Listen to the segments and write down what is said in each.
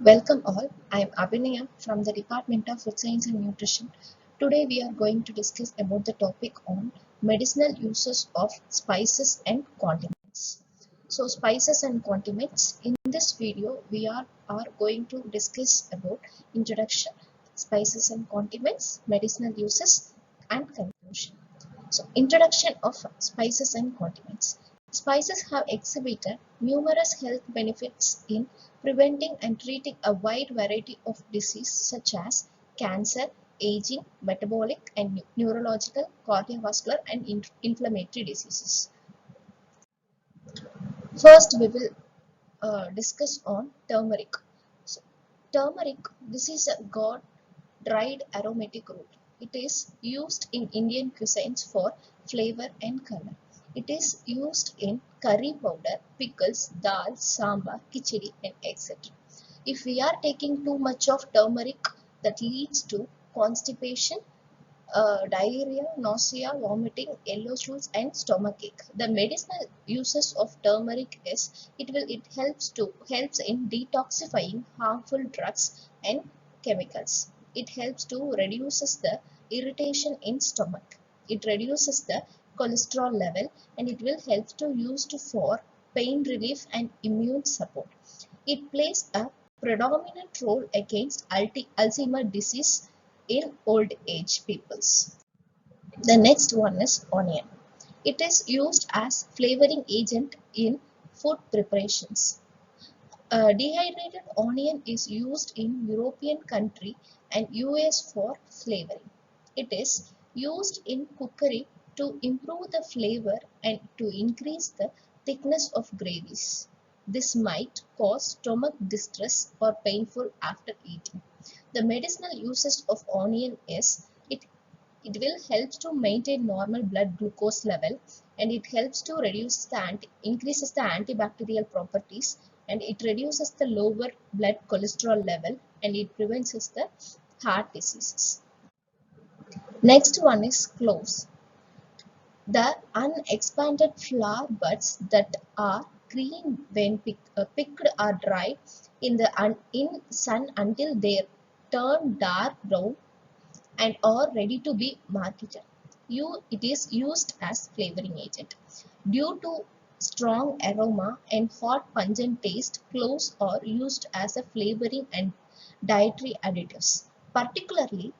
Welcome all, I am Abhinaya from the Department of Food Science and Nutrition. Today we are going to discuss about the topic on medicinal uses of spices and condiments. So spices and condiments, in this video we are going to discuss about introduction, spices and condiments, medicinal uses and conclusion. So, introduction of spices and condiments. Spices have exhibited numerous health benefits in preventing and treating a wide variety of diseases such as cancer, aging, metabolic and neurological, cardiovascular and inflammatory diseases. First, we will discuss on turmeric. So, turmeric, this is a god dried aromatic root. It is used in Indian cuisines for flavor and color. It is used in curry powder, pickles, dal, sambar, khichdi and etc. If we are taking too much of turmeric, that leads to constipation, diarrhea, nausea, vomiting, yellow stools and stomachache. The medicinal uses of turmeric is it helps in detoxifying harmful drugs and chemicals. It helps to reduces the irritation in stomach. It reduces the cholesterol level and it will help to used for pain relief and immune support. It plays a predominant role against Alzheimer's disease in old age peoples. The next one is onion. It is used as flavoring agent in food preparations. Dehydrated onion is used in European country and US for flavoring. It is used in cookery to improve the flavor and to increase the thickness of gravies. This might cause stomach distress or painful after eating. The medicinal uses of onion is it will help to maintain normal blood glucose level and it helps to increases the antibacterial properties and it reduces the lower blood cholesterol level and it prevents the heart diseases. Next one is cloves. The unexpanded flower buds that are green when picked are dried in sun until they turn dark brown and are ready to be marketed. It is used as flavoring agent. Due to strong aroma and hot pungent taste, cloves are used as a flavoring and dietary additives, particularly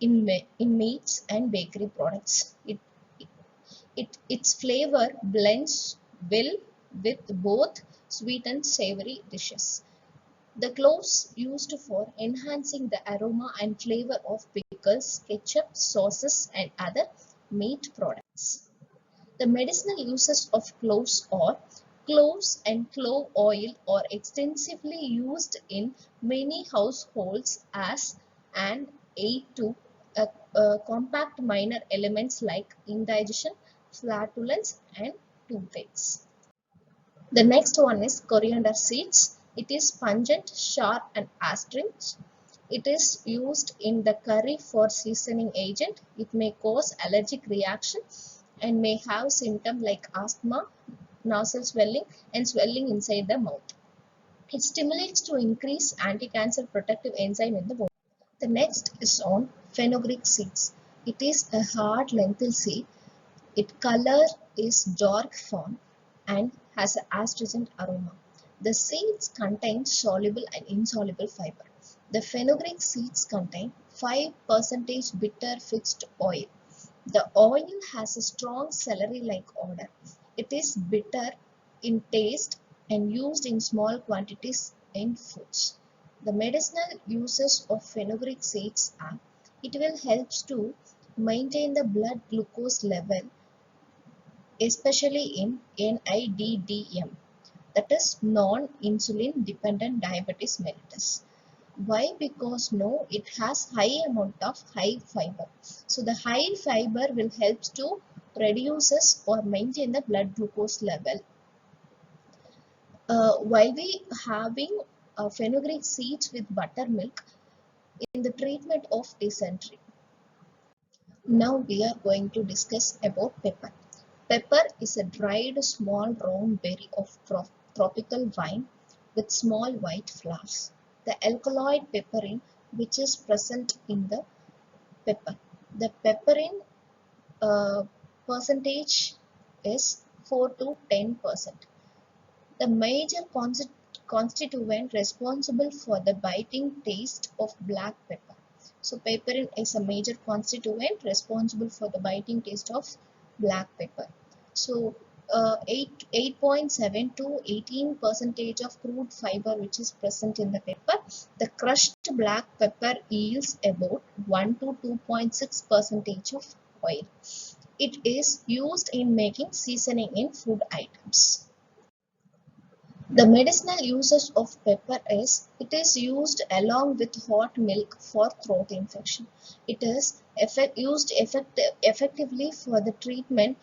in meats and bakery products. Its flavor blends well with both sweet and savory dishes. The cloves used for enhancing the aroma and flavor of pickles, ketchup, sauces and other meat products. The medicinal uses of cloves are cloves and clove oil are extensively used in many households as an aid to compact minor elements like indigestion, flatulence and toothaches. The next one is coriander seeds. It is pungent, sharp and astringent. It is used in the curry for seasoning agent. It may cause allergic reaction and may have symptoms like asthma, nasal swelling and swelling inside the mouth. It stimulates to increase anti-cancer protective enzyme in the body. The next is on fenugreek seeds. It is a hard lentil seed. Its color is dark fawn and has an astringent aroma. The seeds contain soluble and insoluble fiber. The fenugreek seeds contain 5% bitter fixed oil. The oil has a strong celery-like odor. It is bitter in taste and used in small quantities in foods. The medicinal uses of fenugreek seeds are it will help to maintain the blood glucose level especially in NIDDM, that is non-insulin dependent diabetes mellitus. Why? Because no, it has high amount of high fiber. So the high fiber will help to reduces or maintain the blood glucose level. While we having fenugreek seeds with buttermilk in the treatment of dysentery. Now we are going to discuss about pepper. Pepper is a dried small round berry of tropical vine with small white flowers. the alkaloid pepperin which is present in the pepper. The pepperin percentage is 4 to 10%. The major constituent responsible for the biting taste of black pepper. So pepperin is a major constituent responsible for the biting taste of black pepper. So 8.7 to 18 percentage of crude fiber which is present in the pepper. The crushed black pepper yields about 1 to 2.6 percentage of oil. It is used in making seasoning in food items. The medicinal uses of pepper is, it is used along with hot milk for throat infection. It is used effectively for the treatment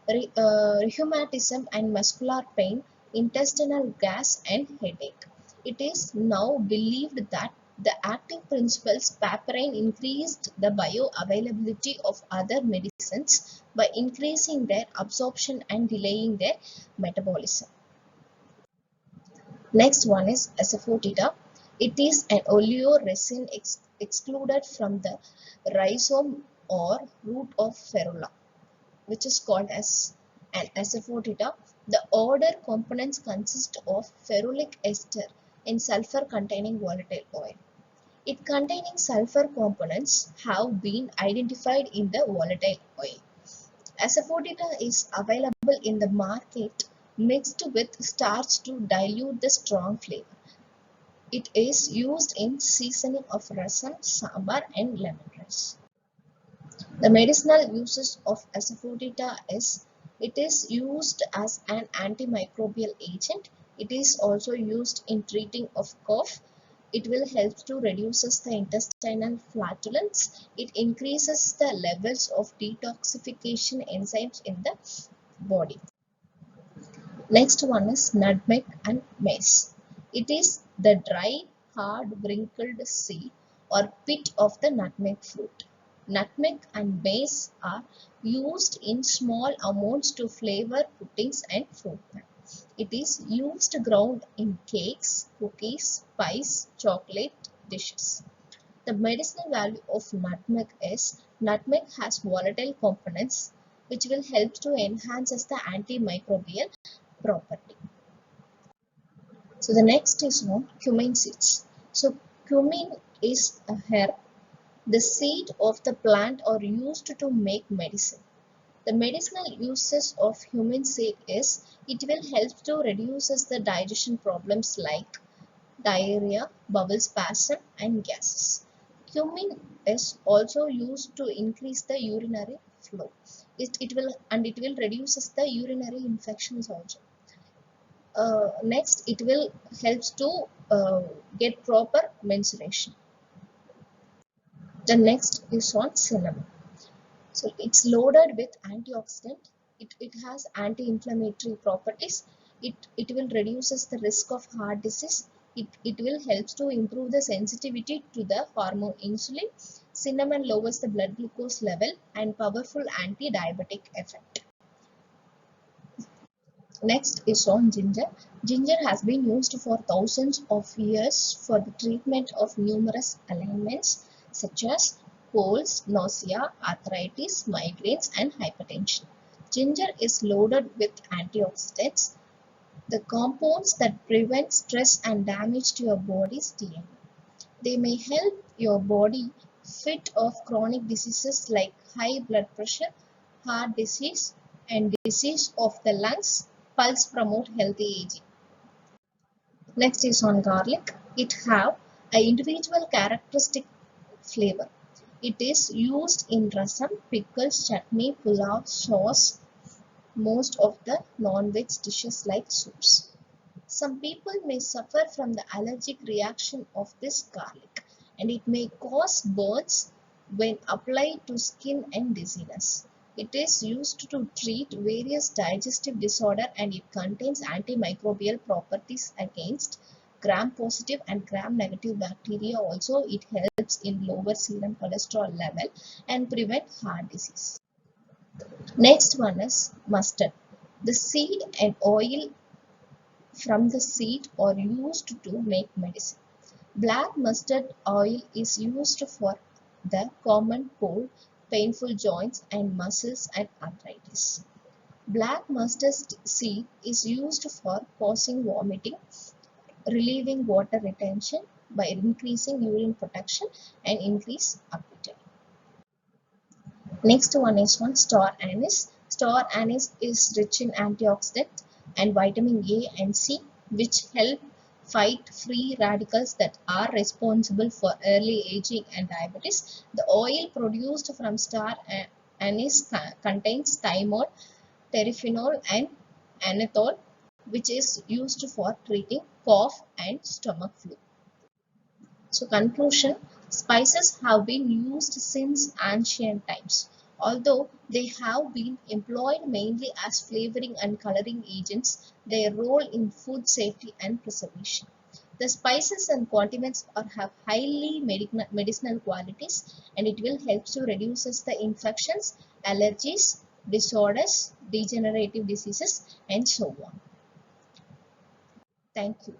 rheumatism and muscular pain, intestinal gas and headache. It is now believed that the active principles papain increased the bioavailability of other medicines by increasing their absorption and delaying their metabolism. Next one is asafoetida. It is an oleoresin excluded from the rhizome or root of ferula, which is called as an asafoetida. The odor components consist of ferulic ester and sulfur containing volatile oil. It containing sulfur components have been identified in the volatile oil. Asafoetida is available in the market mixed with starch to dilute the strong flavor. It is used in seasoning of rasam, sambar and lemon rice. The medicinal uses of asafoetida is, it is used as an antimicrobial agent. It is also used in treating of cough. It will help to reduce the intestinal flatulence. It increases the levels of detoxification enzymes in the body. Next one is nutmeg and mace. It is the dry, hard, wrinkled seed or pit of the nutmeg fruit. Nutmeg and mace are used in small amounts to flavor puddings and fruit pie. It is used ground in cakes, cookies, pies, chocolate dishes. The medicinal value of nutmeg is, nutmeg has volatile components which will help to enhance the antimicrobial property. So the next is on cumin seeds. So cumin is a herb. The seed of the plant are used to make medicine. The medicinal uses of cumin seed is, it will help to reduce the digestion problems like diarrhea, bowel spasm and gases. Cumin is also used to increase the urinary flow. It will reduce the urinary infections also. Next, it will helps to get proper menstruation. The next is on cinnamon. So it's loaded with antioxidant. It has anti-inflammatory properties. It will reduces the risk of heart disease. It will help to improve the sensitivity to the hormone insulin. Cinnamon lowers the blood glucose level and powerful anti-diabetic effect. Next is on ginger. Ginger has been used for thousands of years for the treatment of numerous ailments such as colds, nausea, arthritis, migraines and hypertension. Ginger is loaded with antioxidants, the compounds that prevent stress and damage to your body's DNA. They may help your body fight off chronic diseases like high blood pressure, heart disease, and disease of the lungs. Pulse promote healthy aging. Next is on garlic. It have an individual characteristic flavor. It is used in rasam, pickles, chutney, pulao, sauce, most of the non-veg dishes like soups. Some people may suffer from the allergic reaction of this garlic and it may cause burns when applied to skin and dizziness. It is used to treat various digestive disorders and it contains antimicrobial properties against gram-positive and gram-negative bacteria. Also, it helps in lower serum cholesterol level and prevent heart disease. Next one is mustard. The seed and oil from the seed are used to make medicine. Black mustard oil is used for the common cold, painful joints and muscles and arthritis. Black mustard seed is used for causing vomiting, relieving water retention by increasing urine production and increase appetite. Next one is star anise. Star anise is rich in antioxidants and vitamin A and C, which help fight free radicals that are responsible for early aging and diabetes. The oil produced from star anise contains thymol, terphenol, and anethol, which is used for treating cough and stomach flu. So conclusion, spices have been used since ancient times. Although they have been employed mainly as flavoring and coloring agents, their role in food safety and preservation. The spices and condiments have highly medicinal qualities, and it will help to reduce the infections, allergies, disorders, degenerative diseases and so on. Thank you.